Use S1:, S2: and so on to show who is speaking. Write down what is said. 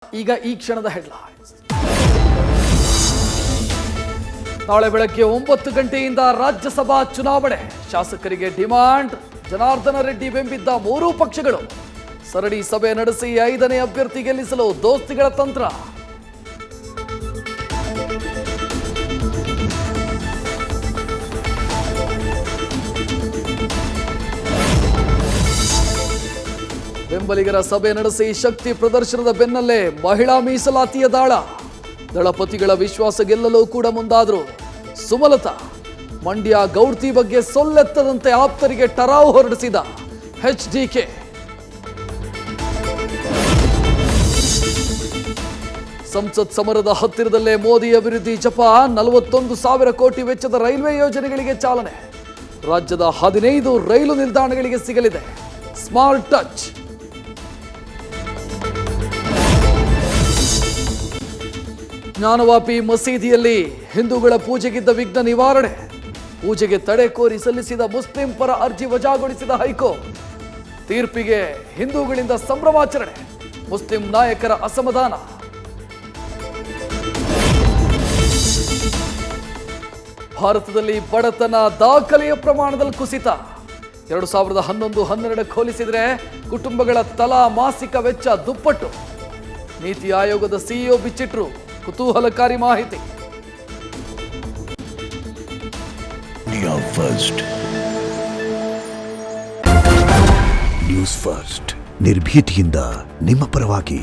S1: ಈಗ ಈ ಕ್ಷಣದ ಹೆಡ್ಲೈನ್ಸ್. ನಾಳೆ ಬೆಳಗ್ಗೆ 9 ಗಂಟೆಯಿಂದ ರಾಜ್ಯಸಭಾ ಚುನಾವಣೆ. ಶಾಸಕರಿಗೆ ಡಿಮಾಂಡ್. ಜನಾರ್ದನ ರೆಡ್ಡಿ ಬೆಂಬಿದ್ದ 3 ಪಕ್ಷಗಳು ಸರಣಿ ಸಭೆ ನಡೆಸಿ 5ನೇ ಅಭ್ಯರ್ಥಿ ಗೆಲ್ಲಿಸಲು ದೋಸ್ತಿಗಳ ತಂತ್ರ. ಬೆಂಬಲಿಗರ ಸಭೆ ನಡೆಸಿ ಶಕ್ತಿ ಪ್ರದರ್ಶನದ ಬೆನ್ನಲ್ಲೇ ಮಹಿಳಾ ಮೀಸಲಾತಿಯ ದಾಳ. ದಳಪತಿಗಳ ವಿಶ್ವಾಸ ಗೆಲ್ಲಲು ಕೂಡ ಮುಂದಾದರು ಸುಮಲತಾ. ಮಂಡ್ಯ ಗೌಡ್ತಿ ಬಗ್ಗೆ ಸೊಲ್ಲೆತ್ತದಂತೆ ಆಪ್ತರಿಗೆ ಟರಾವು ಹೊರಡಿಸಿದ ಎಚ್ಡಿಕೆ. ಸಂಸತ್ ಸಮರದ ಹತ್ತಿರದಲ್ಲೇ ಮೋದಿ ಅಭಿವೃದ್ಧಿ ಜಪ. 41,000 ಕೋಟಿ ವೆಚ್ಚದ ರೈಲ್ವೆ ಯೋಜನೆಗಳಿಗೆ ಚಾಲನೆ. ರಾಜ್ಯದ 15 ರೈಲು ನಿಲ್ದಾಣಗಳಿಗೆ ಸಿಗಲಿದೆ ಸ್ಮಾರ್ಟ್ ಟಚ್. ಜ್ಞಾನವಾಪಿ ಮಸೀದಿಯಲ್ಲಿ ಹಿಂದೂಗಳ ಪೂಜೆಗಿದ್ದ ವಿಘ್ನ ನಿವಾರಣೆ. ಪೂಜೆಗೆ ತಡೆ ಕೋರಿ ಸಲ್ಲಿಸಿದ ಮುಸ್ಲಿಂ ಪರ ಅರ್ಜಿ ವಜಾಗೊಳಿಸಿದ ಹೈಕೋರ್ಟ್. ತೀರ್ಪಿಗೆ ಹಿಂದೂಗಳಿಂದ ಸಂಭ್ರಮಾಚರಣೆ. ಮುಸ್ಲಿಂ ನಾಯಕರ ಅಸಮಾಧಾನ. ಭಾರತದಲ್ಲಿ ಬಡತನ ದಾಖಲೆಯ ಪ್ರಮಾಣದಲ್ಲಿ ಕುಸಿತ. 2011-12 ಹೋಲಿಸಿದರೆ ಕುಟುಂಬಗಳ ತಲಾ ಮಾಸಿಕ ವೆಚ್ಚ ದುಪ್ಪಟ್ಟು. ನೀತಿ ಆಯೋಗದ ಸಿಇಒ ಬಿಚ್ಚಿಟ್ರು ಕುತೂಹಲಕಾರಿ ಮಾಹಿತಿ.
S2: ನ್ಯೂಸ್ ಫಸ್ಟ್ ನಿರ್ಭೀತಿಯಿಂದ ನಿಮ್ಮ ಪರವಾಗಿ.